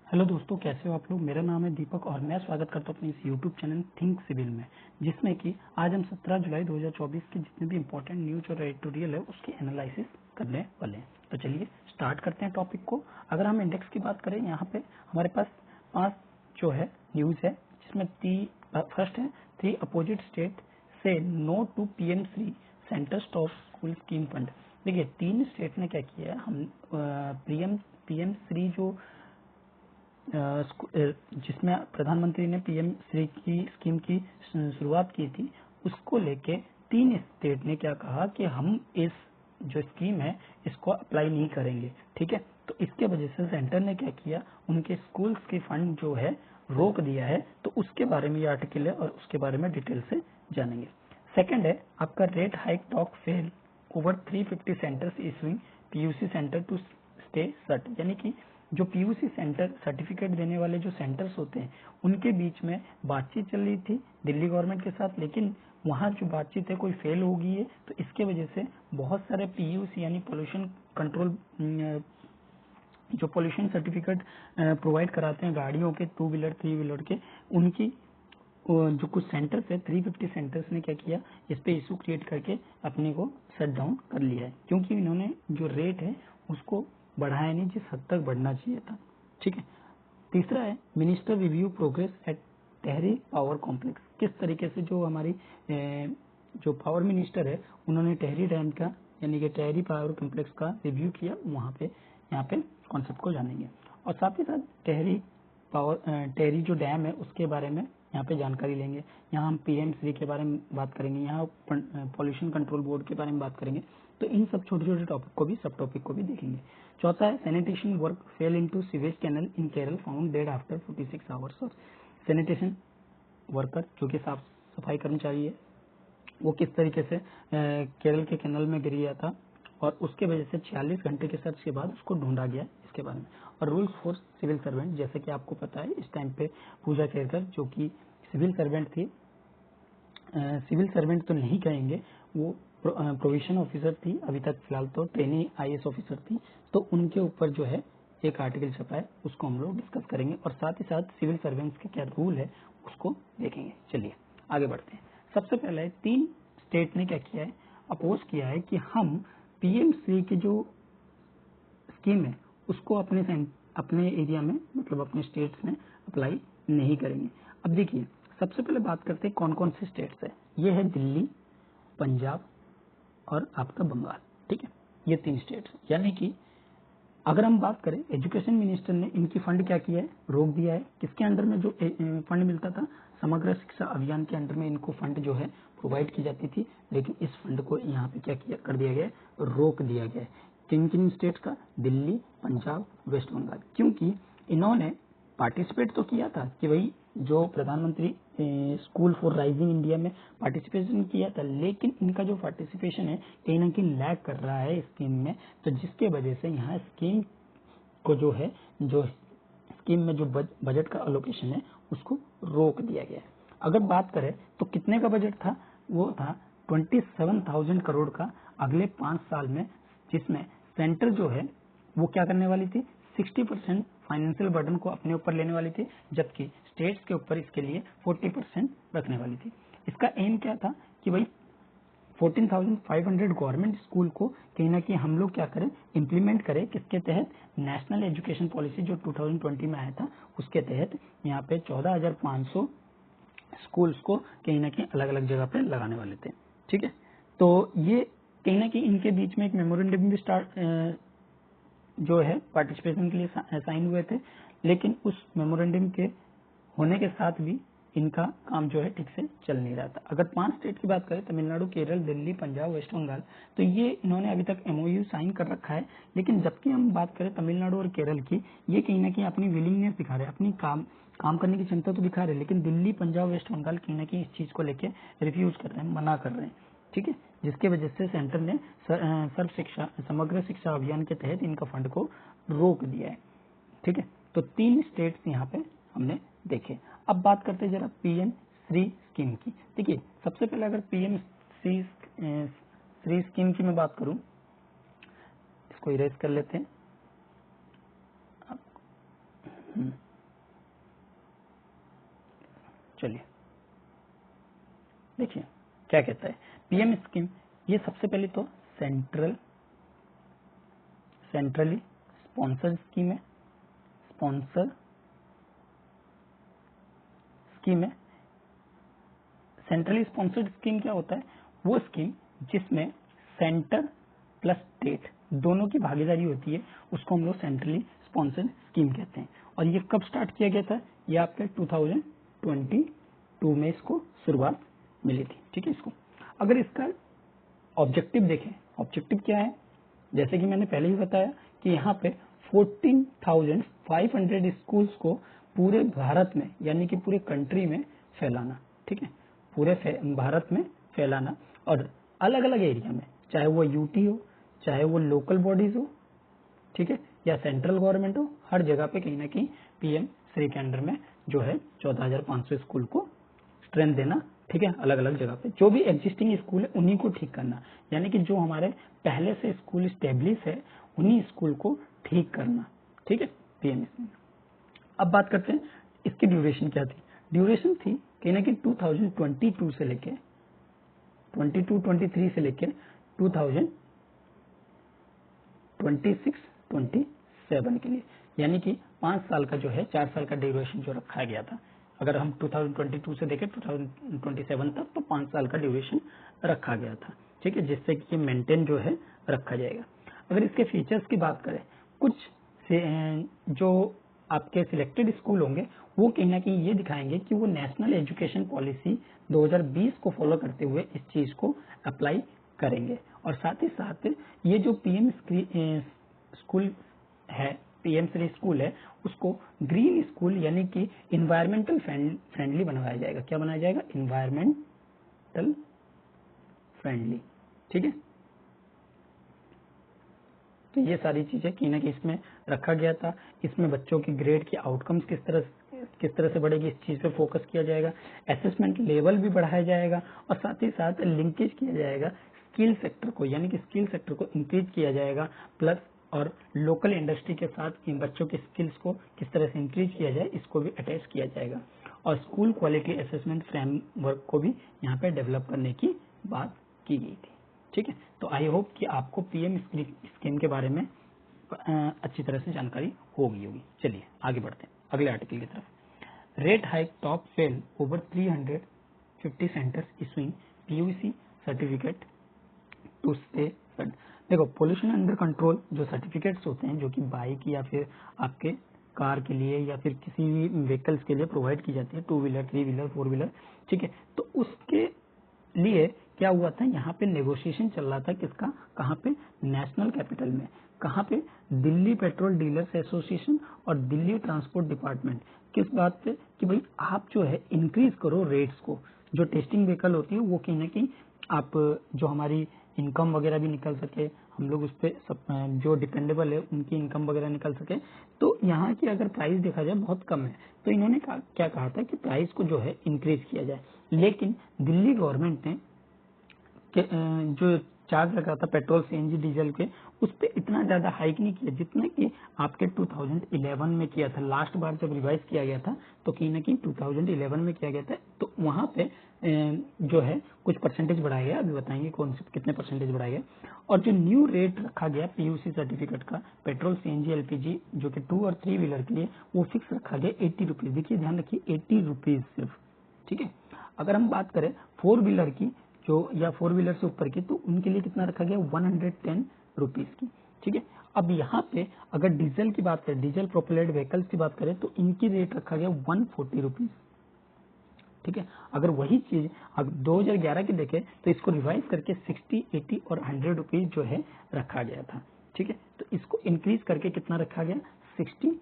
Hello दोस्तों, कैसे हो आप लोग। मेरा नाम है दीपक और मैं स्वागत करता हूँ अपने इस यूट्यूब चैनल थिंक सिविल में, जिसमें कि आज हम 17 जुलाई 2024 के जितने भी इंपॉर्टेंट न्यूज और एडिटोरियल है उसकी एनालिसिस करने वाले हैं। तो चलिए स्टार्ट करते हैं टॉपिक को। अगर हम इंडेक्स की बात करें, यहाँ पे हमारे पास 5 जो है न्यूज है, जिसमें फर्स्ट है 3 अपोजिट स्टेट से no to PM Shri centre stop school scheme fund. देखिए 3 स्टेट ने क्या किया है, हम पीएम श्री जो जिसमें प्रधानमंत्री ने पीएम श्री की स्कीम की शुरुआत की थी, उसको लेके 3 स्टेट ने क्या कहा कि हम इस जो स्कीम है इसको अप्लाई नहीं करेंगे। ठीक है, तो इसके वजह से सेंटर ने क्या किया, उनके स्कूल्स के फंड जो है रोक दिया है। तो उसके बारे में ये आर्टिकल है और उसके बारे में डिटेल से जानेंगे। सेकंड है आपका rate hike talk fail over 350 centres issuing PUC centre to stay shut. यानी कि जो पीयूसी सेंटर सर्टिफिकेट देने वाले जो सेंटर्स होते हैं उनके बीच में बातचीत चल रही थी दिल्ली गवर्नमेंट के साथ, लेकिन वहाँ जो बातचीत है कोई फेल हो गई है। तो इसके वजह से बहुत सारे पीयूसी यानी पोल्यूशन कंट्रोल जो पोल्यूशन सर्टिफिकेट प्रोवाइड कराते हैं गाड़ियों के, 2 व्हीलर 3 व्हीलर के, उनकी जो कुछ सेंटर्स है 350 सेंटर्स ने क्या किया, इस पे इशू क्रिएट करके अपने को शट डाउन कर लिया है, क्योंकि इन्होंने जो रेट है उसको बढ़ाया नहीं जिस हद तक बढ़ना चाहिए था। ठीक है, तीसरा है मिनिस्टर रिव्यू प्रोग्रेस एट टहरी पावर कॉम्प्लेक्स। किस तरीके से जो हमारी जो पावर मिनिस्टर है उन्होंने टहरी डैम का यानी कि टहरी पावर कॉम्प्लेक्स का रिव्यू किया, वहाँ पे यहाँ पे कॉन्सेप्ट को जानेंगे। और साथ ही साथ टहरी जो डैम है उसके बारे में यहाँ पे जानकारी लेंगे। यहाँ हम पीएम श्री के बारे में बात करेंगे, यहाँ पॉल्यूशन कंट्रोल बोर्ड के बारे में बात करेंगे। तो इन सब छोटे छोटे टॉपिक को भी, सब टॉपिक को भी देखेंगे। चौथा है sanitation work fell into sewage canal in Kerala found dead after 46 hours. और सैनिटेशन वर्कर जो कि साफ सफाई कर्मचारी है, वो किस तरीके से केरल के कैनल में गिर गया था और उसके वजह से 46 घंटे के सर्च के बाद उसको ढूंढा गया, इसके बारे में। और रूल्स फॉर सिविल सर्वेंट, जैसे कि आपको पता है इस टाइम पे पूजा केरकर जो कि सिविल सर्वेंट थी, सिविल सर्वेंट तो नहीं कहेंगे, वो प्रोविजन ऑफिसर थी, अभी तक फिलहाल तो ट्रेनी आईएएस ऑफिसर थी। तो उनके ऊपर जो है एक आर्टिकल छपा है, उसको हम लोग डिस्कस करेंगे और साथ ही साथ सिविल सर्वेंट्स के क्या रूल है उसको देखेंगे। चलिए आगे बढ़ते हैं। सबसे पहले 3 स्टेट ने क्या किया है, अपोज किया है कि हम पीएम श्री की जो स्कीम है उसको अपने एरिया में, मतलब अपने स्टेट्स में अप्लाई नहीं करेंगे। अब देखिए सबसे पहले बात करते हैं कौन कौन से स्टेट्स है। ये है दिल्ली, पंजाब और आपका बंगाल। ठीक है, ये 3 स्टेट्स। यानी कि अगर हम बात करें, एजुकेशन मिनिस्टर ने इनकी फंड क्या किया है, रोक दिया है। किसके अंडर में जो फंड मिलता था, समग्र शिक्षा अभियान के अंडर में इनको फंड जो है प्रोवाइड की जाती थी, लेकिन इस फंड को यहाँ पे क्या किया कर दिया गया है, रोक दिया गया है। किन किन स्टेट्स का, दिल्ली, पंजाब, वेस्ट बंगाल। क्योंकि इन्होंने पार्टिसिपेट तो किया था कि भाई जो प्रधानमंत्री स्कूल फॉर राइजिंग इंडिया में पार्टिसिपेशन किया था, लेकिन इनका जो पार्टिसिपेशन है कहीं ना कहीं लैग कर रहा है स्कीम में। तो जिसके वजह से यहाँ स्कीम को जो है, जो स्कीम में जो बजट का अलोकेशन है उसको रोक दिया गया है। अगर बात करें तो कितने का बजट था, वो था 27,000 करोड़ का अगले 5 साल में, जिसमें सेंटर जो है वो क्या करने वाली थी, 60% फाइनेंशियल बर्डन को अपने ऊपर लेने वाली थी, जबकि स्टेट्स के ऊपर इसके लिए 40% रखने वाली थी। इसका एम क्या था कि भाई 14,500 गवर्नमेंट स्कूल को कहीं ना कहीं हम लोग क्या करें, इम्प्लीमेंट करें। किसके तहत, नेशनल एजुकेशन पॉलिसी जो 2020 में आया था उसके तहत यहाँ पे 14,500 स्कूल्स को कहीं ना कहीं अलग अलग जगह पे लगाने वाले थे। ठीक है, तो ये कहीं ना कहीं इनके बीच में एक मेमोरेंडम भी जो है पार्टिसिपेशन के लिए साइन हुए थे, लेकिन उस मेमोरेंडम के होने के साथ भी इनका काम जो है ठीक से चल नहीं रहा था। अगर 5 स्टेट की बात करें, तमिलनाडु, केरल, दिल्ली, पंजाब, वेस्ट बंगाल, तो ये इन्होंने अभी तक एमओयू साइन कर रखा है। लेकिन जबकि हम बात करें तमिलनाडु और केरल की, ये कहीं ना कहीं अपनी विलिंगनेस दिखा रहे हैं, अपनी काम करने की क्षमता तो दिखा रहे हैं, लेकिन दिल्ली, पंजाब, वेस्ट बंगाल कहीं ना कहीं इस चीज को लेकर रिफ्यूज कर रहे हैं, मना कर रहे हैं। ठीक है, जिसके वजह से सेंटर ने सर्व शिक्षा समग्र शिक्षा अभियान के तहत इनका फंड को रोक दिया है। ठीक है, तो 3 स्टेट्स यहाँ पे हमने देखे। अब बात करते हैं जरा पीएम श्री स्कीम की। देखिए सबसे पहले अगर पीएम श्री स्कीम की मैं बात करूं, इसको इरेज कर लेते हैं। चलिए देखिए क्या कहता है पीएम स्कीम। ये सबसे पहले तो सेंट्रली स्पॉन्सर्ड स्कीम है, सेंट्रली स्पॉन्सर्ड स्कीम क्या होता है? वो स्कीम जिसमें सेंटर प्लस स्टेट दोनों की भागीदारी होती है, उसको हम लोग सेंट्रली स्पॉन्सर्ड स्कीम कहते हैं। और ये कब स्टार्ट किया गया था? ये आपके 2022 में इसको शुरुआत मिली थी। ठीक है, इसको अगर इसका ऑब्जेक्टिव देखें, ऑब्जेक्टिव क्या है? जैसे कि मैंने पहले ही बताया कि यहाँ पे 14,500 स्कूल्स को पूरे भारत में यानी कि पूरे कंट्री में फैलाना। ठीक है, पूरे भारत में फैलाना और अलग अलग एरिया में, चाहे वो यूटी हो, चाहे वो लोकल बॉडीज हो, ठीक है, या सेंट्रल गवर्नमेंट हो, हर जगह पे कहीं ना कहीं पीएम श्री के अंडर में जो है 14,500 स्कूल को स्ट्रेंथ देना। ठीक है, अलग अलग जगह पे जो भी एग्जिस्टिंग स्कूल है उन्हीं को ठीक करना, यानी कि जो हमारे पहले से स्कूल स्टेब्लिश है उन्हीं स्कूल को ठीक करना। ठीक है, पीएम स्कीम। अब बात करते हैं इसकी ड्यूरेशन क्या थी। ड्यूरेशन थी कहीं ना कहीं 2022 से लेके 23 से लेके 2026-27 के लिए, यानी कि 5 साल का जो है 4 साल का ड्यूरेशन जो रखा गया था। अगर हम 2022 से देखें 2027 तक तो 5 साल का ड्यूरेशन रखा गया था। ठीक है, जिससे कि ये मेंटेन जो है रखा जाएगा। अगर इसके फीचर्स की बात करें, कुछ से जो आपके सिलेक्टेड स्कूल होंगे वो कहीं ना कहीं ये दिखाएंगे कि वो नेशनल एजुकेशन पॉलिसी 2020 को फॉलो करते हुए इस चीज को अप्लाई करेंगे। और साथ ही साथ ये जो पीएम स्कूल है, पीएम श्री स्कूल है, उसको ग्रीन स्कूल यानी कि इन्वायरमेंटल फ्रेंडली बनाया जाएगा। क्या बनाया जाएगा? Environmental friendly. ठीक है, तो ये सारी चीजें कहीं ना कहीं इसमें रखा गया था। इसमें बच्चों की ग्रेड की आउटकम्स किस तरह से बढ़ेगी, इस चीज पे फोकस किया जाएगा। असेसमेंट लेवल भी बढ़ाया जाएगा और साथ ही साथ लिंकेज किया जाएगा स्किल सेक्टर को, यानी कि स्किल सेक्टर को इंक्रीज किया जाएगा प्लस और लोकल इंडस्ट्री के साथ इन बच्चों के स्किल्स को किस तरह से इंक्रीज किया जाए इसको भी अटैच किया जाएगा। और स्कूल क्वालिटी असेसमेंट फ्रेमवर्क को भी यहाँ पे डेवलप करने की बात की गई थी। ठीक है, तो आई होप कि आपको पीएम स्कीम के बारे में अच्छी तरह से जानकारी होगी। चलिए आगे बढ़ते हैं अगले आर्टिकल की तरफ। Rate hike top fail over 350 centres issuing PUC certificate to stay. देखो, पोल्यूशन अंडर कंट्रोल जो सर्टिफिकेट्स होते हैं जो कि बाइक या फिर आपके कार के लिए या फिर किसी भी व्हीकल्स के लिए प्रोवाइड की जाती है, 2 व्हीलर 3 व्हीलर 4 व्हीलर। ठीक है, तो उसके लिए क्या हुआ था, यहाँ पे नेगोशिएशन चल रहा था किसका, कहाँ पे? नेशनल कैपिटल में। कहाँ पे? दिल्ली पेट्रोल डीलर्स एसोसिएशन और दिल्ली ट्रांसपोर्ट डिपार्टमेंट। किस बात पे? कि भाई आप जो है इंक्रीज करो रेट्स को। जो टेस्टिंग व्हीकल होती है वो कहीं ना कहीं आप जो हमारी इनकम वगैरह भी निकल सके, हम लोग उस पर जो डिपेंडेबल है उनकी इनकम वगैरह निकल सके। तो यहाँ की अगर प्राइस देखा जाए बहुत कम है, तो इन्होंने क्या कहा था कि प्राइस को जो है इंक्रीज किया जाए। लेकिन दिल्ली गवर्नमेंट ने जो चार्ज लगा था पेट्रोल सीएनजी डीजल के, उस पर इतना ज्यादा हाइक नहीं किया जितना कि आपके 2011 में किया था। लास्ट बार जब रिवाइज किया गया था तो कहीं ना कहीं 2011 में किया गया था, तो वहां पे जो है कुछ परसेंटेज बढ़ाया गया। अभी बताएंगे कौन से कितने परसेंटेज बढ़ाया गया। और जो न्यू रेट रखा गया पीयूसी सर्टिफिकेट का पेट्रोल सीएनजी एलपीजी जो कि 2 और 3 व्हीलर के लिए, वो फिक्स रखा गया 80 रुपीज। देखिए ध्यान रखिए 80 रुपीज सिर्फ। ठीक है, अगर हम बात करें 4 व्हीलर की जो या 4 व्हीलर से ऊपर की, तो उनके लिए कितना रखा गया? 110 रुपीज की। ठीक है, अब यहाँ पे अगर डीजल की बात करें, डीजल प्रोपेलेड व्हीकल्स की बात करें, तो इनकी रेट रखा गया 140 रुपीज। ठीक है, अगर वही चीज अगर 2011 की देखें तो इसको रिवाइज करके 60, 80 और 100 रुपीज जो है रखा गया था। ठीक है, तो इसको इंक्रीज करके कितना रखा गया? 60,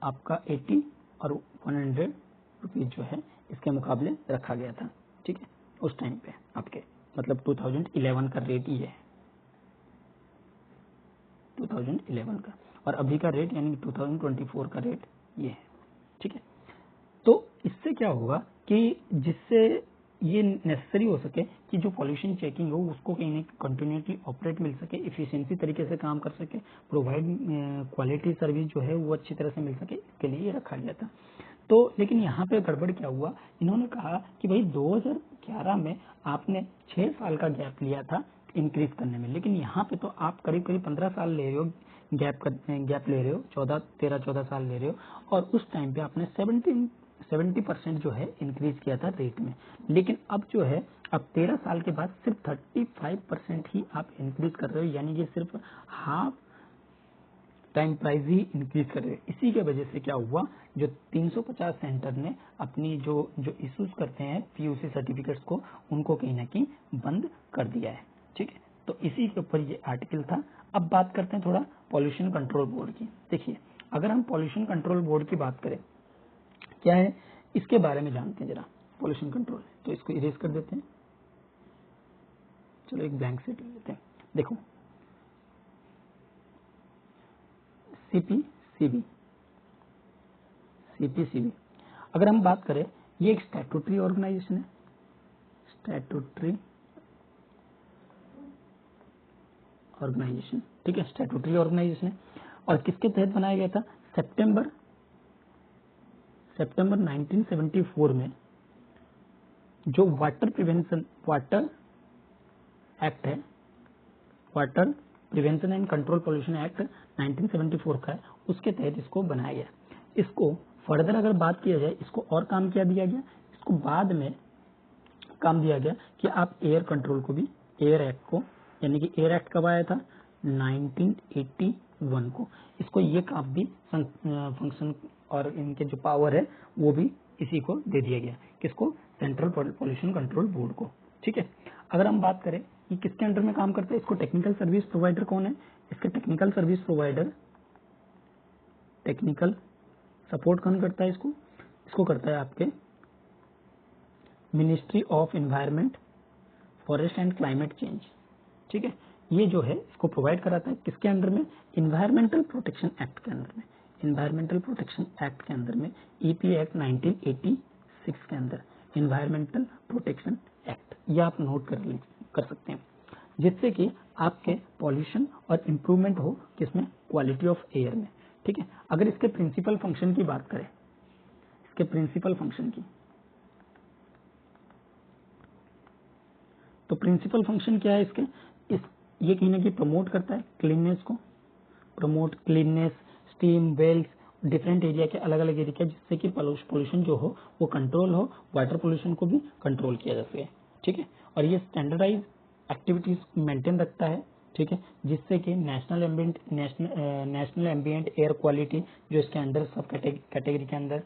आपका 80 और 100 रुपीज जो है इसके मुकाबले रखा गया था। ठीक है, उस टाइम पे आपके मतलब 2011 का रेट ये है, 2011 का, और अभी का रेट यानी 2024 का रेट ये है। ठीक है, तो इससे क्या होगा कि जिससे ये नेसेसरी हो सके कि जो पॉल्यूशन चेकिंग हो उसको कहीं ना कंटिन्यूसली ऑपरेट मिल सके, इफिशिएंसी तरीके से काम कर सके, प्रोवाइड क्वालिटी सर्विस जो है वो अच्छी तरह से मिल सके, इसके लिए ये रखा गया था। तो लेकिन यहाँ पे गड़बड़ क्या हुआ, इन्होंने कहा कि भाई 2011 में आपने 6 साल का गैप लिया था इंक्रीज करने में, लेकिन यहाँ पे तो आप करीब करीब 15 साल ले रहे हो, गैप ले रहे हो, 14 साल ले रहे हो, और उस टाइम पे आपने 70% जो है इंक्रीज किया था रेट में। लेकिन अब जो है अब 13 साल के बाद सिर्फ 35% ही आप इंक्रीज कर रहे हो, यानी कि सिर्फ हाफ टाइम प्राइस ही इंक्रीज कर रहे हो। इसी के वजह से क्या हुआ, जो 350 सेंटर ने अपनी जो इश्यूज करते हैं पीयूसी सर्टिफिकेट्स को, उनको कहीं ना कहीं बंद कर दिया है। ठीक है, तो इसी के ऊपर ये आर्टिकल था। अब बात करते हैं थोड़ा पॉल्यूशन कंट्रोल बोर्ड की। देखिए, अगर हम पॉल्यूशन कंट्रोल बोर्ड की बात करें, क्या है इसके बारे में जानते हैं जरा। पॉल्यूशन कंट्रोल, तो इसको इरेज कर देते हैं, चलो एक ब्लैंक शीट ले लेते हैं। देखो, सीपीसीबी, अगर हम बात करें, ये एक स्टैट्यूटरी ऑर्गेनाइजेशन है, ठीक है, स्टैट्यूटरी ऑर्गेनाइजेशन है। और किसके तहत बनाया गया था, सितंबर 1974 में जो वाटर एक्ट है, water prevention and control pollution act 1974 का है, उसके तहत इसको बनाया गया। इसको फर्दर अगर बात किया जाए, इसको और काम क्या दिया गया, इसको बाद में काम दिया गया कि आप एयर कंट्रोल को भी, एयर एक्ट को, यानी कि एयर एक्ट कब आया था, 1981 को, इसको ये काम भी फंक्शन और इनके जो पावर है वो भी इसी को दे दिया गया। किसको, सेंट्रल पॉल्यूशन कंट्रोल बोर्ड को। ठीक है, अगर हम बात करें कि किसके अंडर में काम करता है, इसको टेक्निकल सर्विस प्रोवाइडर कौन है, इसके technical service provider, technical support कौन करता है, इसको करता है आपके ministry of environment, forest and climate change. ठीक है, ये जो है इसको प्रोवाइड कराता है किसके अंडर में, इन्वायरमेंटल प्रोटेक्शन एक्ट के अंदर में, इन्वायरमेंटल प्रोटेक्शन एक्ट के अंदर में, ईपी एक्ट 1986 के अंदर इन्वायरमेंटल प्रोटेक्शन एक्ट, ये आप नोट कर सकते हैं, जिससे कि आपके पॉल्यूशन और इम्प्रूवमेंट हो किसमें, क्वालिटी ऑफ एयर में। ठीक है, अगर इसके प्रिंसिपल फंक्शन की बात करें, इसके प्रिंसिपल फंक्शन की, तो प्रिंसिपल फंक्शन क्या है इसके, ये कहीं ना कहीं प्रमोट करता है क्लीननेस को, स्टीम वेल्स, डिफरेंट एरिया के अलग अलग एरिया, जिससे कि पोल्यूशन जो हो वो कंट्रोल हो, वाटर पोल्यूशन को भी कंट्रोल किया जा सके। ठीक है, और ये स्टैंडर्डाइज एक्टिविटीज मेंटेन रखता है। ठीक है, जिससे कि नेशनल एम्बिएंट एयर क्वालिटी जो इसके अंडर सब कैटेगरी के अंदर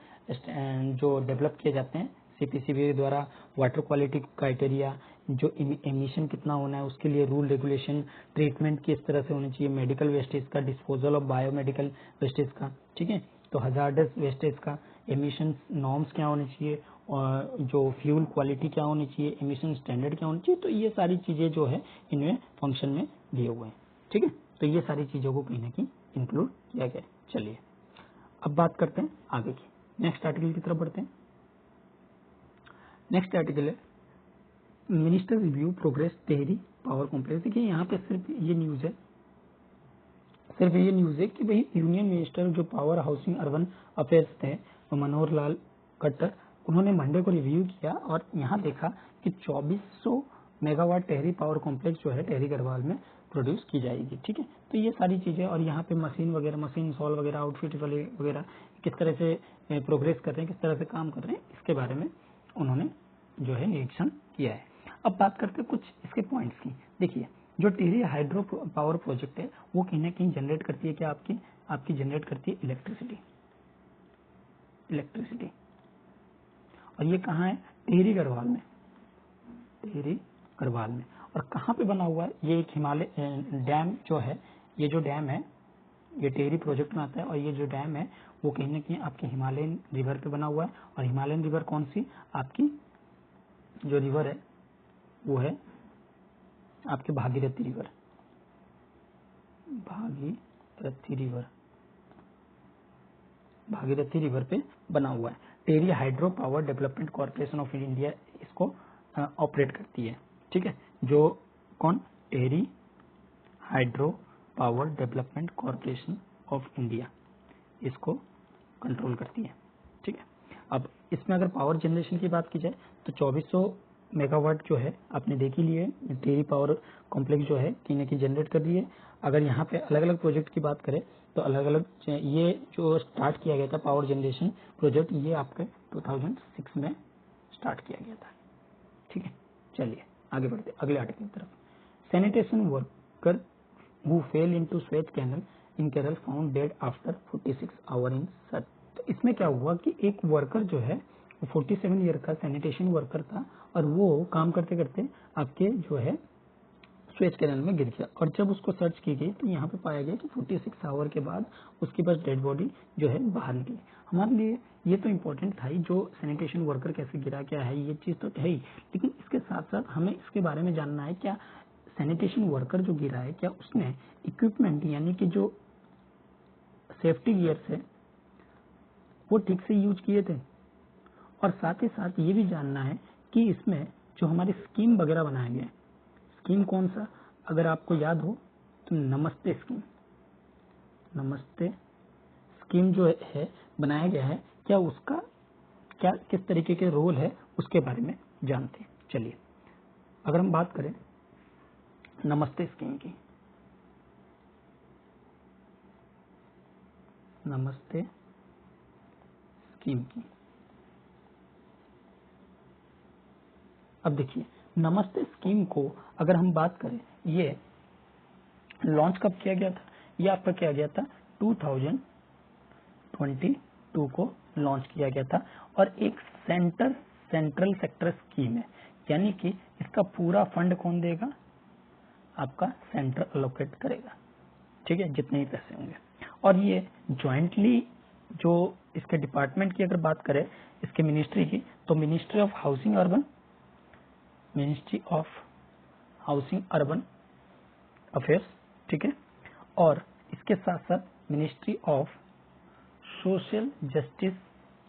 जो डेवलप किए जाते हैं सीपीसीबी द्वारा, वाटर क्वालिटी क्राइटेरिया, जो एमिशन कितना होना है उसके लिए रूल रेगुलेशन, ट्रीटमेंट किस तरह से होनी चाहिए, मेडिकल वेस्टेज का, डिस्पोजल ऑफ बायोमेडिकल वेस्टेज का। ठीक है, तो हजार्डस वेस्टेज का, एमिशन नॉर्म्स क्या होने चाहिए, और जो फ्यूल क्वालिटी क्या होनी चाहिए, एमिशन स्टैंडर्ड क्या होनी चाहिए, तो ये सारी चीजें जो है इनमें फंक्शन में दिए हुए हैं। ठीक है, तो ये सारी चीजों को कहीं ना कहीं इंक्लूड किया गया है। चलिए अब बात करते हैं आगे की, नेक्स्ट आर्टिकल की तरफ बढ़ते हैं। नेक्स्ट आर्टिकल है minister review progress Tehri power complex. देखिए यहाँ पे सिर्फ ये न्यूज है कि भाई यूनियन मिनिस्टर जो पावर हाउसिंग अर्बन अफेयर्स थे मनोहर लाल खट्टर, उन्होंने मंडे को रिव्यू किया और यहाँ देखा कि 2400 मेगावाट टेहरी पावर कॉम्प्लेक्स जो है टेहरी गढ़वाल में प्रोड्यूस की जाएगी। ठीक है, तो ये सारी चीजें, और यहाँ पे मशीन सॉल वगैरह, आउटफिट वगैरह किस तरह से प्रोग्रेस कर रहे हैं, किस तरह से काम कर रहे हैं, इसके बारे में उन्होंने जो है निरीक्षण किया है। अब बात करते हैं कुछ इसके पॉइंट्स की। देखिए, जो टिहरी हाइड्रो पावर प्रोजेक्ट है वो कहीं ना कहीं जनरेट करती है, क्या आपकी जनरेट करती है इलेक्ट्रिसिटी, और ये कहाँ है, टिहरी गढ़वाल में। और कहाँ पे बना हुआ है, ये एक हिमालय डैम जो है, ये जो डैम है ये टिहरी प्रोजेक्ट में आता है, और ये जो डैम है वो कहीं ना कहीं आपके हिमालयन रिवर पे बना हुआ है। और हिमालयन रिवर कौन सी, आपकी जो रिवर है वो है आपके भागीरथी रिवर पे बना हुआ है। Tehri hydro power development corporation of India इसको ऑपरेट करती है, ठीक है, जो कौन, Tehri hydro power development corporation of India इसको कंट्रोल करती है, ठीक है। अब इसमें अगर पावर जनरेशन की बात की जाए तो 2400 मेगावाट जो है आपने देख ही लिए, टेरी पावर कॉम्प्लेक्स जो है कहीं ना कहीं जनरेट कर रही है। अगर यहाँ पे अलग अलग प्रोजेक्ट की बात करें तो अलग अलग, ये जो स्टार्ट किया गया था पावर जनरेशन प्रोजेक्ट, ये आपके 2006 में स्टार्ट किया गया था, ठीक है। चलिए आगे बढ़ते अगले आर्टिकल की तरफ। Sanitation worker who fell into sewage canal in Kerala found dead after 46 hour in search. तो इसमें क्या हुआ कि एक वर्कर जो है 47 ईयर का सैनिटेशन वर्कर था और वो काम करते करते आपके जो है स्वेज कैनल में गिर गया, और जब उसको सर्च की गई तो यहाँ पे पाया गया कि 46 आवर के बाद उसकी बस डेड बॉडी जो है बाहर निकली। हमारे लिए ये तो इम्पोर्टेंट था ही, जो सैनिटेशन वर्कर कैसे गिरा क्या है ये चीज़ तो है ही, लेकिन इसके साथ साथ हमें इसके बारे में जानना है क्या सैनिटेशन वर्कर जो गिरा है क्या उसने इक्विपमेंट यानी कि जो सेफ्टी गियर्स है वो ठीक से यूज किए थे, और साथ ही साथ ये भी जानना है कि इसमें जो हमारी स्कीम वगैरह बनाया गया है, स्कीम कौन सा, अगर आपको याद हो तो नमस्ते स्कीम, नमस्ते स्कीम जो है बनाया गया है, क्या उसका क्या किस तरीके के रोल है उसके बारे में जानते हैं। चलिए अगर हम बात करें नमस्ते स्कीम की, नमस्ते स्कीम की, अब देखिए नमस्ते स्कीम को अगर हम बात करें, ये लॉन्च कब किया गया था, ये आपका किया गया था 2022 को लॉन्च किया गया था, और एक सेंट्रल सेक्टर स्कीम है, यानी कि इसका पूरा फंड कौन देगा, आपका सेंटर अलोकेट करेगा, ठीक है, जितने ही पैसे होंगे। और ये ज्वाइंटली जो इसके डिपार्टमेंट की अगर बात करें इसके मिनिस्ट्री की, तो ministry of housing urban affairs, ठीक है, और इसके साथ साथ ministry of social justice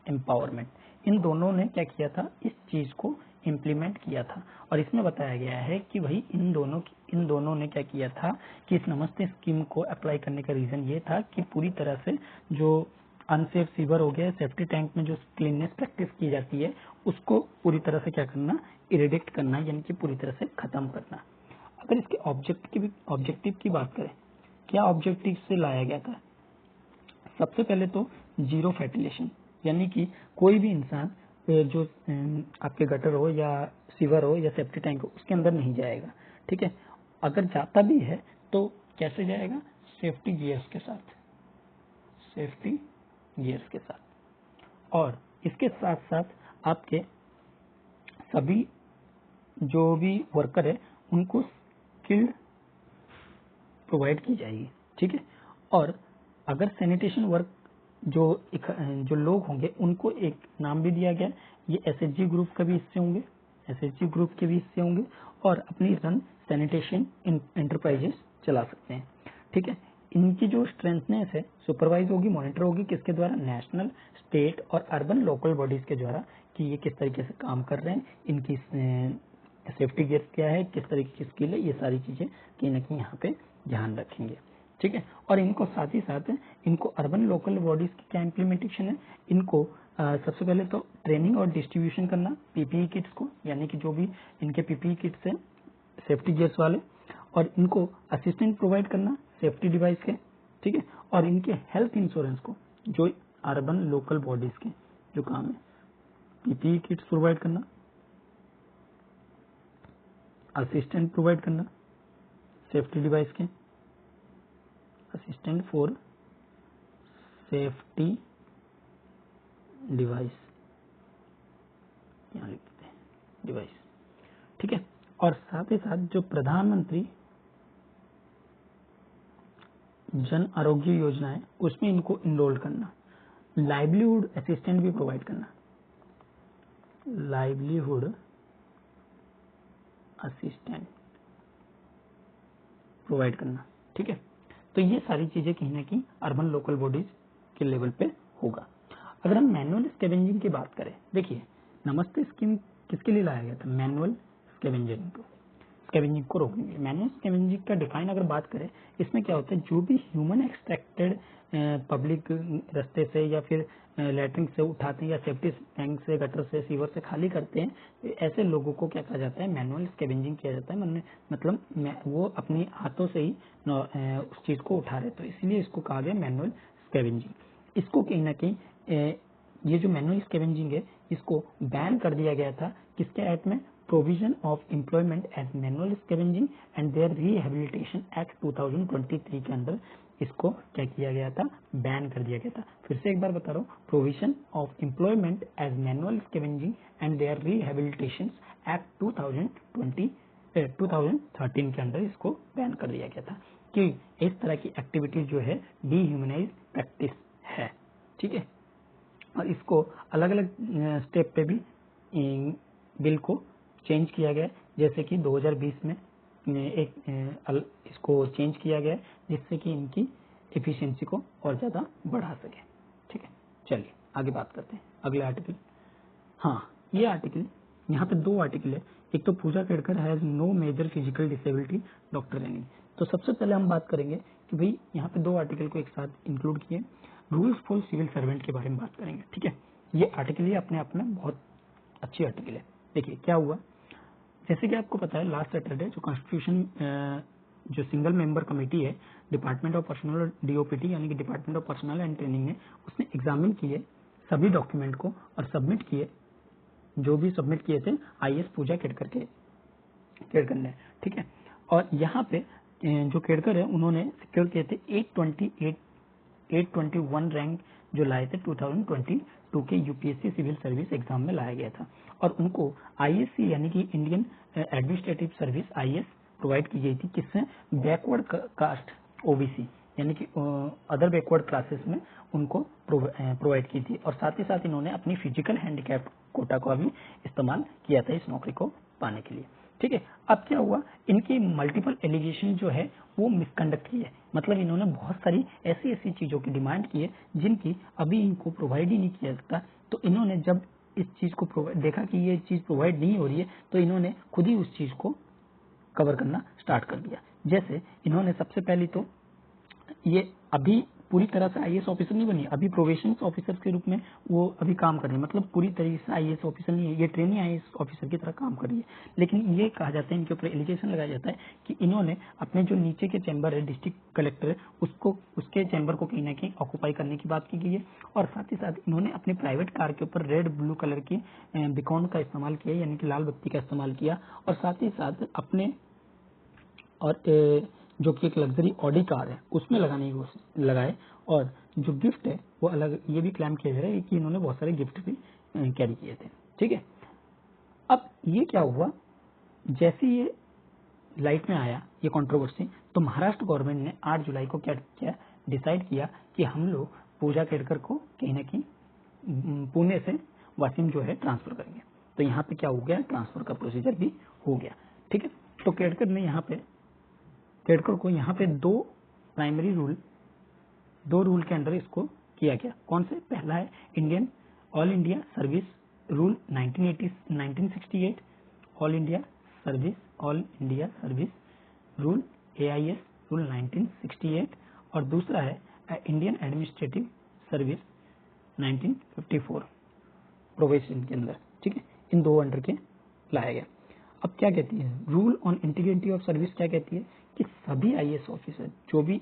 empowerment, इन दोनों ने क्या किया था, इस चीज को इम्प्लीमेंट किया था। और इसमें बताया गया है कि वही इन दोनों ने क्या किया था कि इस नमस्ते स्कीम को अप्लाई करने का रीजन ये था कि पूरी तरह से जो अनसेफ सीवर हो गया, सेफ्टी टैंक में जो क्लीननेस प्रैक्टिस की जाती है उसको पूरी तरह से क्या करना, इरेडिक्ट करना, यानी कि पूरी तरह से खत्म करना। अगर इसके ऑब्जेक्टिव की बात करें, क्या ऑब्जेक्टिव से लाया गया था, सबसे पहले तो जीरो फैटिलेशन, यानी कि कोई भी इंसान जो आपके गटर हो या सीवर हो या सेफ्टी टैंक हो उसके अंदर नहीं जाएगा, ठीक है। अगर जाता भी है तो कैसे जाएगा, सेफ्टी गियर्स के साथ, सेफ्टी गियर्स के साथ। और इसके साथ साथ आपके सभी जो भी वर्कर है उनको स्किल्ड प्रोवाइड की जाएगी, ठीक है। और अगर सैनिटेशन वर्क जो लोग होंगे उनको एक नाम भी दिया गया, ये एसएचजी ग्रुप का भी हिस्से होंगे, एसएचजी ग्रुप के भी हिस्से होंगे और अपनी रन सैनिटेशन एंटरप्राइजेस चला सकते हैं, ठीक है। इनकी जो स्ट्रेंथनेस है सुपरवाइज होगी, मॉनिटर होगी किसके द्वारा, नेशनल, स्टेट और अर्बन लोकल बॉडीज के द्वारा, कि ये किस तरीके से काम कर रहे हैं, इनकी सेफ्टी गियर्स क्या है, किस तरीके की स्किल है, ये सारी चीजें कहीं ना कहीं यहाँ पे ध्यान रखेंगे, ठीक है। और इनको साथ ही साथ इनको अर्बन लोकल बॉडीज की क्या इम्प्लीमेंटेशन है, इनको सबसे पहले तो ट्रेनिंग और डिस्ट्रीब्यूशन करना पीपीई किट्स को, यानी कि जो भी इनके पीपीई किट्स है सेफ्टी गियर्स वाले, और इनको असिस्टेंट प्रोवाइड करना सेफ्टी डिवाइस के, ठीक है। और इनके हेल्थ इंश्योरेंस को, जो अर्बन लोकल बॉडीज के जो काम है, पीपीई किट्स प्रोवाइड करना, असिस्टेंट प्रोवाइड करना सेफ्टी डिवाइस के, असिस्टेंट फॉर सेफ्टी डिवाइस, यहाँ लिखते हैं डिवाइस, ठीक है। और साथ ही साथ जो प्रधानमंत्री जन आरोग्य योजना है उसमें इनको इनरोल करना, लाइवलीहुड असिस्टेंट भी प्रोवाइड करना, लाइवलीहुड असिस्टेंट प्रोवाइड करना, ठीक है। तो ये सारी चीजें कहीं ना कहीं अर्बन लोकल बॉडीज के लेवल पे होगा। अगर हम मैनुअल स्कैवेंजिंग की बात करें, देखिए नमस्ते स्कीम किसके लिए लाया गया था? मैनुअल स्कैवेंजिंग को रोकने के लिए। मैनुअल स्कैवेंजिंग का डिफाइन अगर बात करें, इसमें क्या होता है, जो भी ह्यूमन एक्सट्रैक्टेड पब्लिक रास्ते से या फिर लैट्रिन से उठाते हैं या सेफ्टी टैंक से, गटर से, सीवर से खाली करते हैं, ऐसे लोगों को क्या कहा जाता है? मैनुअल स्कैवेंजिंग किया जाता है। मतलब वो अपने हाथों से ही उस चीज को उठा रहे, तो इसलिए इसको कहा गया मैनुअल स्कैवेंजिंग। इसको कहीं ना कहीं ये जो मैनुअल स्कैवेंजिंग है, इसको बैन कर दिया गया था किसके एक्ट में? Provision of employment as manual scavenging and their rehabilitation act 2023 के अंदर इसको क्या किया गया था? बैन कर दिया गया था। फिर से एक बार बता रहा हूँ, provision of employment as manual scavenging and their rehabilitation act 2013 के अंदर इसको बैन कर दिया गया था कि इस तरह की एक्टिविटीज जो है डीह्यूमनाइज प्रैक्टिस है। ठीक है, और इसको अलग अलग स्टेप पे भी बिल को चेंज किया गया, जैसे कि 2020 में इसको चेंज किया गया जिससे कि इनकी एफिशिएंसी को और ज़्यादा बढ़ा सके। ठीक है, चलिए आगे बात करते हैं। अगला आर्टिकल, हाँ ये आर्टिकल, यहाँ पे 2 आर्टिकल है। एक तो Puja Khedkar has no major physical disability, doctor रेनी। तो सबसे पहले हम बात करेंगे कि भाई यहाँ पे 2 आर्टिकल को एक साथ इंक्लूड किए, रूल्स फॉर सिविल सर्वेंट के बारे में बात करेंगे। ठीक है, ये आर्टिकल ही अपने आप में बहुत अच्छी आर्टिकल है। देखिए क्या हुआ, जैसे कि आपको पता है लास्ट सैटरडे जो कॉन्स्टिट्यूशन जो सिंगल मेंबर कमेटी है डिपार्टमेंट ऑफ पर्सनल और डीओपीटी यानी कि department of personal and training ने उसने एग्जामिन किए सभी डॉक्यूमेंट को और सबमिट किए, जो भी सबमिट किए थे आईएएस पूजा केड़कर ने। ठीक है, और यहाँ पे जो केड़कर है उन्होंने सिक्योर किए थे 821 रैंक जो लाए थे 2022 के यूपीएससी सिविल सर्विस एग्जाम में लाया गया था, और उनको आईएससी यानी कि Indian administrative service IAS provide की गई थी। किससे? बैकवर्ड कास्ट ओबीसी यानी कि अदर बैकवर्ड क्लासेस में उनको प्रोवाइड की थी, और साथ ही साथ इन्होंने अपनी फिजिकल हैंडीकैप कोटा का भी इस्तेमाल किया था इस नौकरी को पाने के लिए। ठीक है, अब क्या हुआ, इनकी मल्टीपल एलिगेशन जो है वो मिसकंडक्ट की है, मतलब इन्होंने बहुत सारी ऐसी ऐसी चीजों की डिमांड की है जिनकी अभी इनको प्रोवाइड ही नहीं किया जाता। तो इन्होंने जब इस चीज को देखा कि ये चीज प्रोवाइड नहीं हो रही है, तो इन्होंने खुद ही उस चीज को कवर करना स्टार्ट कर दिया। जैसे इन्होंने सबसे पहले तो ये अभी पूरी तरह से आईएएस ऑफिसर नहीं बनी, अभी प्रोबेशन ऑफिसर के रूप में वो अभी काम कर रही है, मतलब पूरी तरीके से आईएएस ऑफिसर नहीं है, ये ट्रेनी आईएएस ऑफिसर की तरह काम कर रही है। लेकिन ये कहा जाता है, इनके ऊपर एलिगेशन लगाया जाता है कि इन्होंने अपने जो नीचे के चैम्बर है डिस्ट्रिक्ट कलेक्टर है उसके चैम्बर को कहीं ना कहीं ऑक्यूपाई करने की बात की गई है, और साथ ही साथ इन्होंने अपनी प्राइवेट कार के ऊपर रेड ब्लू कलर की बिकॉन का इस्तेमाल किया यानी कि लाल बत्ती का इस्तेमाल किया, और साथ ही साथ अपने और जो कि एक लग्जरी ऑडी कार है उसमें लगाए, और जो गिफ्ट है वो अलग, ये भी क्लेम किया जा रहा है कि इन्होंने बहुत सारे गिफ्ट भी कैरी किए थे। ठीक है, अब ये क्या हुआ, जैसे ये लाइट में आया ये कंट्रोवर्सी, तो महाराष्ट्र गवर्नमेंट ने 8 जुलाई को क्या किया, डिसाइड किया कि हम लोग पूजा केड़कर को कहीं ना कहीं पुणे से वाशिम जो है ट्रांसफर करेंगे। तो यहाँ पे क्या हो गया, ट्रांसफर का प्रोसीजर भी हो गया। ठीक है, तो केड़कर ने यहाँ पे केड़कर को यहाँ पे 2 प्राइमरी रूल के अंडर इसको किया गया। कौन से? पहला है Indian all India service rule 1968, all India service rule AIS rule 1968, और दूसरा है इंडियन एडमिनिस्ट्रेटिव सर्विस 1954 प्रोविजन के अंदर। ठीक है, इन 2 अंडर के लाया गया। अब क्या कहती है rule on integrity of service, क्या कहती है कि सभी आईएएस ऑफिसर, जो भी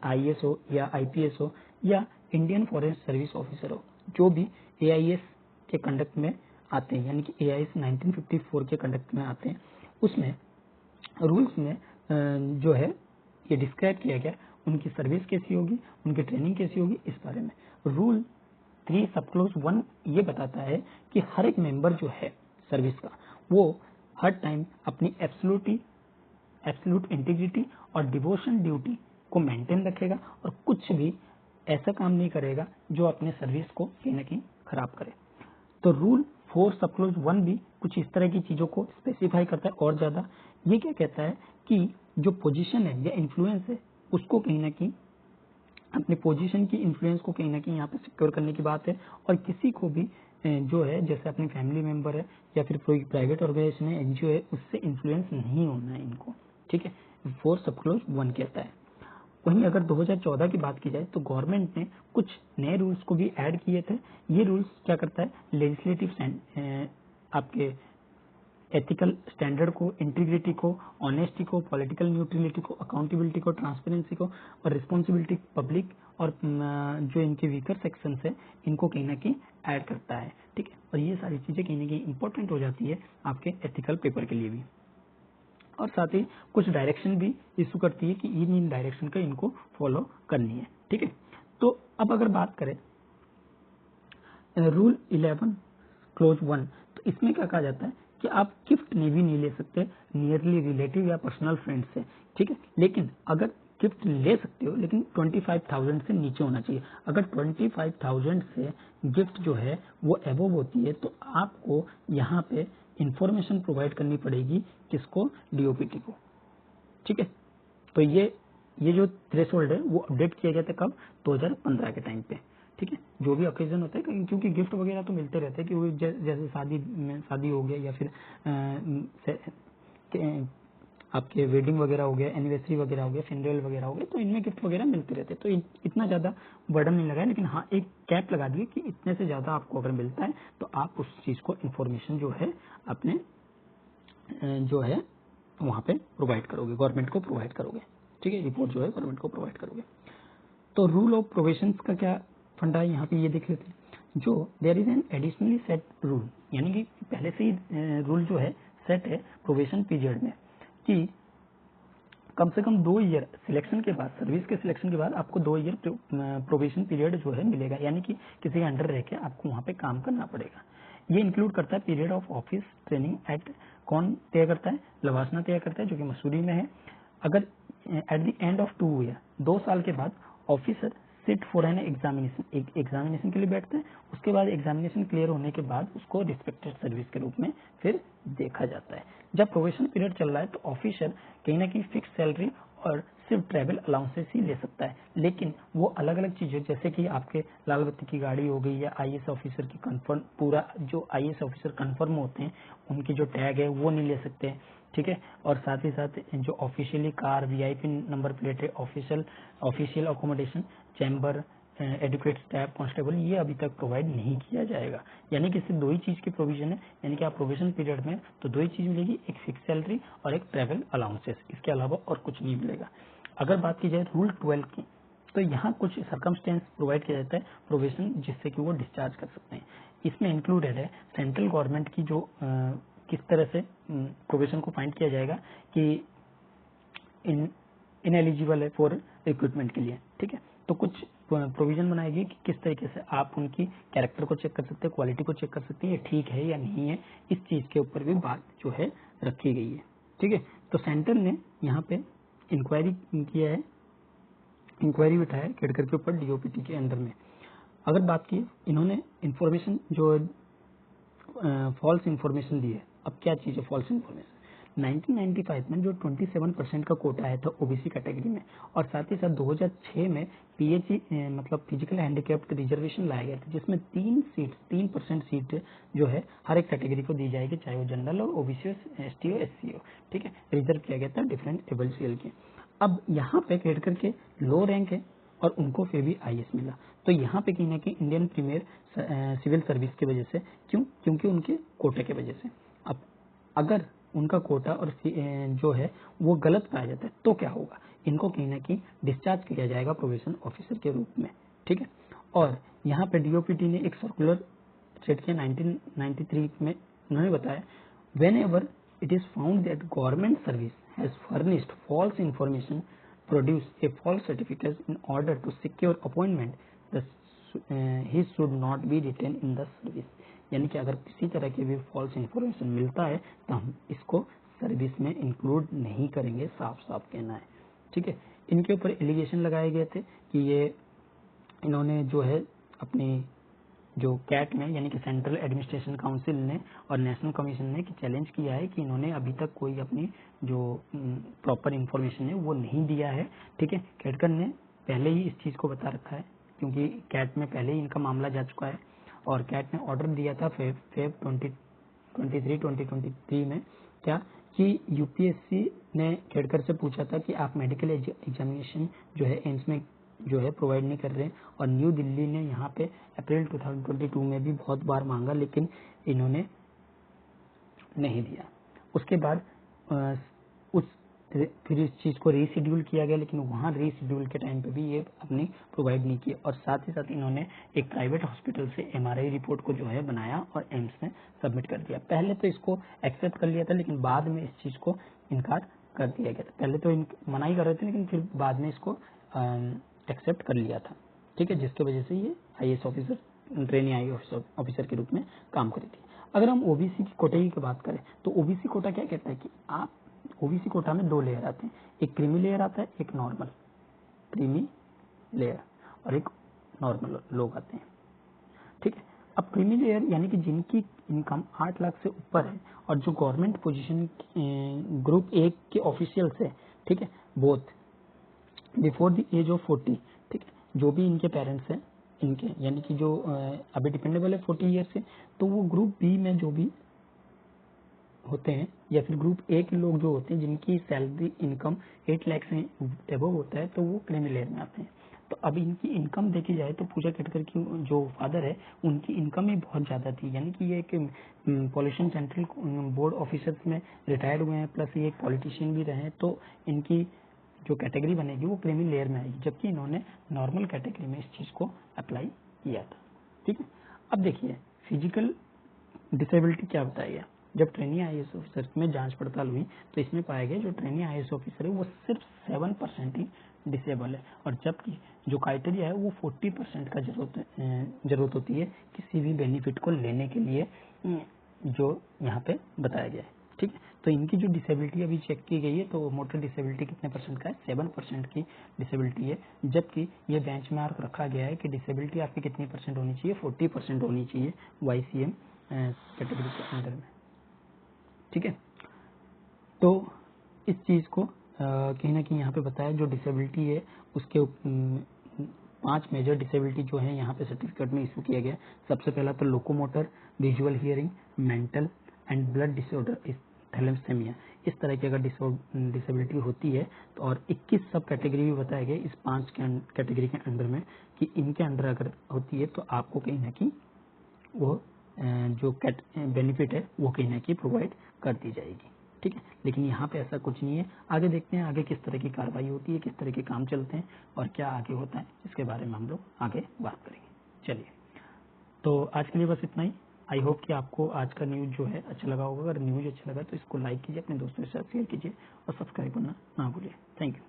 आईएएस हो या आईपीएस हो या इंडियन फॉरेन सर्विस ऑफिसर हो, जो भी AIS के कंडक्ट में आते हैं यानी कि AIS 1954 के कंडक्ट में आते हैं, उसमें रूल्स में जो है ये डिस्क्राइब किया गया उनकी सर्विस कैसी होगी, उनकी ट्रेनिंग कैसी होगी, इस बारे में। रूल 3 सब क्लोज 1 ये बताता है कि हर एक मेंबर जो है सर्विस का वो हर टाइम अपनी एब्सोल्यूट इंटीग्रिटी और डिवोशन ड्यूटी को मेंटेन रखेगा और कुछ भी ऐसा काम नहीं करेगा जो अपने सर्विस को कहीं ना कहीं खराब करे। तो रूल 4 सब क्लोज 1 भी कुछ इस तरह की चीजों को स्पेसिफाई करता है। और ज्यादा ये क्या कहता है कि जो पोजीशन है या इन्फ्लुएंस है उसको कहीं ना कहीं अपने पोजीशन की इन्फ्लुएंस को कहीं ना कहीं यहाँ पे सिक्योर करने की बात है, और किसी को भी जो है जैसे अपनी फैमिली मेंबर है या फिर कोई प्राइवेट ऑर्गेनाइजेशन है, एनजीओ है, उससे इन्फ्लुएंस नहीं होना है इनको, ठीक है। फोर सब क्लोज 1 कहता है। वहीं अगर 2014 की बात की जाए तो गवर्नमेंट ने कुछ नए रूल्स को भी ऐड किए थे। ये रूल्स क्या करता है, लेजिस्लेटिव आपके एथिकल स्टैंडर्ड को, इंटीग्रिटी को, ऑनेस्टी को, पॉलिटिकल न्यूट्रलिटी को, अकाउंटेबिलिटी को, ट्रांसपेरेंसी को और रिस्पॉन्सिबिलिटी पब्लिक और जो इनके वीकर सेक्शन है इनको कहीं ना कहीं ऐड करता है, ठीक है। और ये सारी चीजें कहीं ना कहीं इंपॉर्टेंट हो जाती है आपके एथिकल पेपर के लिए भी, और साथ ही कुछ डायरेक्शन भी इशू करती है कि इन डायरेक्शन का इनको फॉलो करनी है, ठीक है। तो अब अगर बात करें रूल 11 क्लोज 1, तो इसमें क्या कहा जाता है कि आप गिफ्ट भी नहीं ले सकते नियरली रिलेटिव या पर्सनल फ्रेंड से, ठीक है। लेकिन अगर गिफ्ट ले सकते हो लेकिन 25,000 से नीचे होना चाहिए। अगर 25,000 से गिफ्ट जो है वो एबोव होती है तो आपको यहाँ पे इंफॉर्मेशन प्रोवाइड करनी पड़ेगी, किसको, डीओपीटी को, ठीक है। तो ये जो थ्रेशोल्ड है वो अपडेट किया गया था कब, 2015 के टाइम पे, ठीक है। जो भी ओकेजन होता है, क्योंकि गिफ्ट वगैरह तो मिलते रहते हैं कि वो जैसे शादी हो गया या फिर आपके वेडिंग वगैरह हो गया, एनिवर्सरी वगैरह हो गया, फेयरवेल वगैरह हो गया, तो इनमें गिफ्ट वगैरह मिलते रहते हैं। तो इतना ज्यादा बर्डन नहीं लगा है, लेकिन हाँ एक कैप लगा दिए कि इतने से ज्यादा आपको अगर मिलता है तो आप उस चीज को इन्फॉर्मेशन जो है अपने जो है वहां पे प्रोवाइड करोगे, गवर्नमेंट को प्रोवाइड करोगे, ठीक है। रिपोर्ट जो है गवर्नमेंट को प्रोवाइड करोगे। तो रूल ऑफ प्रोविजन का क्या फंडा है, यहाँ पे ये देख लेते हैं। जो there is an additionally set rule, यानी कि पहले से ही रूल जो है सेट है प्रोवेशन पीरियड में कि कम से कम 2 ईयर सिलेक्शन के बाद, सर्विस के सिलेक्शन के बाद आपको 2 ईयर प्रोबेशन पीरियड जो है मिलेगा, यानी कि किसी के अंडर रह के आपको वहां पे काम करना पड़ेगा। ये इंक्लूड करता है period of office training at, कौन तय करता है, लवासना तय करता है जो कि मसूरी में है। अगर at the end of 2 year, 2 साल के बाद officer sit for an examination, एक एग्जामिनेशन के लिए बैठता है। उसके बाद एग्जामिनेशन क्लियर होने के बाद उसको रिस्पेक्टेड सर्विस के रूप में फिर देखा जाता है। जब प्रोबेशन पीरियड चल रहा है तो ऑफिसर कहीं ना कहीं फिक्स सैलरी और सिर्फ ट्रैवल अलाउंसेस ही ले सकता है, लेकिन वो अलग अलग चीजें जैसे कि आपके लाल बत्ती की गाड़ी हो गई या आईएएस ऑफिसर की कंफर्म, पूरा जो आईएएस ऑफिसर कंफर्म होते हैं उनकी जो टैग है वो नहीं ले सकते, ठीक है। और साथ ही साथ जो officially car, VIP number plate है, official accommodation, chamber, adequate staff, constable, ये अभी तक प्रोवाइड नहीं किया जाएगा। यानी कि सिर्फ 2 ही चीज की प्रोविजन है, यानी कि आप प्रोविजन पीरियड में तो 2 ही चीज मिलेगी, एक फिक्स सैलरी और एक ट्रैवल अलाउंसेस, इसके अलावा और कुछ नहीं मिलेगा। अगर बात की जाए रूल 12 की, तो यहाँ कुछ सर्कमस्टेंस प्रोवाइड किया जाता है प्रोविजन जिससे कि वो डिस्चार्ज कर सकते हैं। इसमें इंक्लूडेड है सेंट्रल गवर्नमेंट की जो किस तरह से प्रोविजन को फाइंड किया जाएगा कि इन एलिजिबल है फॉर रिक्रूटमेंट के लिए, ठीक है। तो कुछ प्रोविजन बनाएगी कि किस तरीके से आप उनकी कैरेक्टर को चेक कर सकते हैं, क्वालिटी को चेक कर सकते हैं, ये ठीक है या नहीं है, इस चीज के ऊपर भी बात जो है रखी गई है, ठीक है। तो सेंटर ने यहाँ पे इंक्वायरी किया है, इंक्वायरी बिठाया है केडकर के ऊपर डीओपीटी के अंडर में। अगर बात की, इन्होंने इंफॉर्मेशन जो फॉल्स इंफॉर्मेशन दी है। अब क्या चीज है फॉल्स इंफॉर्मेशन, 1995 में जो 27% का कोटा आया था ओबीसी कैटेगरी में, और साथ ही साथ 2006 में पीएचई मतलब फिजिकल हैंडीकैप्ड रिजर्वेशन लाया गया था, जिसमें 3% सीट जो है हर एक कैटेगरी को दी जाएगी, चाहे वो जनरल हो, ओबीसी हो, एसटी हो, एससी हो, ठीक है। रिजर्व किया गया था डिफरेंट एबल सीएल के। अब यहाँ पे केडकर के लो रैंक है और उनको फिर भी आईएएस मिला, तो यहाँ पे कहीं ना कहीं इंडियन प्रीमियर सिविल सर्विस की वजह से, क्यों, क्योंकि उनके कोटे की वजह से। अब अगर उनका कोटा और जो है वो गलत पाया जाता है तो क्या होगा, इनको कहीं ना कहीं डिस्चार्ज किया जाएगा प्रोबेशन ऑफिसर के रूप में, ठीक है। और यहाँ पे डीओपीटी ने एक सर्कुलर सेट किया 1993 में, उन्होंने बताया whenever it is found that government service has furnished false information, produce a false certificate in order to secure appointment, he should not be retained in the service. यानी कि अगर किसी तरह की भी फॉल्स इंफॉर्मेशन मिलता है तो हम इसको सर्विस में इंक्लूड नहीं करेंगे, साफ साफ कहना है, ठीक है। इनके ऊपर एलिगेशन लगाए गए थे कि ये इन्होंने जो है अपनी जो कैट में, यानी कि सेंट्रल एडमिनिस्ट्रेशन काउंसिल ने और नेशनल कमीशन ने कि चैलेंज किया है कि इन्होंने अभी तक कोई अपनी जो प्रॉपर इंफॉर्मेशन है वो नहीं दिया है, ठीक है। केडकर ने पहले ही इस चीज को बता रखा है क्योंकि कैट में पहले ही इनका मामला जा चुका है, और कैट ने ऑर्डर दिया था फेब 2023 में क्या कि यूपीएससी ने खेड़कर से पूछा था कि आप मेडिकल एग्जामिनेशन जो है एम्स में जो है प्रोवाइड नहीं कर रहे हैं, और न्यू दिल्ली ने यहाँ पे अप्रैल 2022 में भी बहुत बार मांगा लेकिन इन्होंने नहीं दिया। उसके बाद फिर इस चीज को रीशेड्यूल किया गया, लेकिन वहाँ रीशेड्यूल के टाइम पे भी ये अपनी प्रोवाइड नहीं किया, और साथ ही साथ इन्होंने एक प्राइवेट हॉस्पिटल से एमआरआई रिपोर्ट को जो है बनाया और एम्स में सबमिट कर दिया। पहले तो इसको एक्सेप्ट कर लिया था, लेकिन बाद में इस चीज को इनकार कर दिया गया था। पहले तो मना ही कर रहे थे, लेकिन फिर बाद में इसको एक्सेप्ट कर लिया था। ठीक है, जिसकी वजह से ये IAS officer, trainee IAS officer के रूप में काम करी थी। अगर हम ओबीसी की कोटे की बात करें तो ओबीसी कोटा क्या कहता है कि आप ओबीसी कोटा में 2 लेयर आते हैं, एक क्रीमी लेयर आता है, एक नॉर्मल क्रीमी लेयर, और एक नॉर्मल लोग आते हैं। ठीक है, अब क्रीमी लेयर यानी कि जिनकी इनकम 8 लाख से ऊपर है और जो गवर्नमेंट पोजीशन ग्रुप 1 के ऑफिशियल्स है, ठीक है, both before the age of 40, ठीक है, जो भी इनके पेरेंट्स हैं इनके यानी कि जो अभी डिपेंडेबल है 40 ईयर से, तो वो ग्रुप बी में जो भी होते हैं या फिर ग्रुप ए के लोग जो होते हैं जिनकी सैलरी इनकम 8 लाख से एबव होता है, तो वो क्रीमी लेयर में आते हैं। तो अब इनकी इनकम देखी जाए तो पूजा केटकर की जो फादर है उनकी इनकम ही बहुत ज़्यादा थी, यानी कि ये एक पॉल्यूशन सेंट्रल बोर्ड ऑफिसर्स में रिटायर्ड हुए हैं, प्लस ये एक पॉलिटिशियन भी रहे हैं, तो इनकी जो कैटेगरी बनेगी वो क्रीमी लेयर में आएगी, जबकि इन्होंने नॉर्मल कैटेगरी में इस चीज़ को अप्लाई किया था। ठीक है, अब देखिए फिजिकल डिसेबिलिटी क्या बताया गया। जब ट्रेनी IAS ऑफिसर में जांच पड़ताल हुई तो इसमें पाया गया जो ट्रेनी IAS ऑफिसर है वो सिर्फ 7% ही डिसेबल है, और जबकि जो क्राइटेरिया है वो 40% का जरूरत होती है किसी भी बेनिफिट को लेने के लिए, जो यहाँ पे बताया गया है। ठीक है, तो इनकी जो डिसेबिलिटी अभी चेक की गई है तो मोटर डिसेबिलिटी कितने परसेंट का है, 7% की डिसेबिलिटी है, जबकि ये बेंचमार्क रखा गया है कि डिसेबिलिटी आपकी कितनी परसेंट होनी चाहिए, 40% होनी चाहिए YCM कैटेगरी के अंदर में। ठीक है, तो इस चीज को कहीं ना कहीं यहाँ पे बताया जो डिसेबिलिटी है उसके 5 मेजर डिसेबिलिटी जो है यहाँ पे सर्टिफिकेट में इशू किया गया। सबसे पहला तो locomotor, visual hearing, mental and blood disorder, thalassemia, इस तरह की अगर डिसेबिलिटी होती है तो, और 21 सब कैटेगरी भी बताया गया इस 5 कैटेगरी के अंडर में कि इनके अंडर अगर होती है तो आपको कहीं ना कहीं वो जो बेनिफिट है वो कहीं ना कहीं प्रोवाइड कर दी जाएगी। ठीक है, लेकिन यहाँ पे ऐसा कुछ नहीं है। आगे देखते हैं आगे किस तरह की कार्रवाई होती है, किस तरह के काम चलते हैं और क्या आगे होता है, इसके बारे में हम लोग आगे बात करेंगे। चलिए, तो आज के लिए बस इतना ही। आई होप कि आपको आज का न्यूज जो है अच्छा लगा होगा। अगर न्यूज अच्छा लगा तो इसको लाइक कीजिए, अपने दोस्तों के साथ शेयर कीजिए और सब्सक्राइब करना ना भूलिए। Thank you.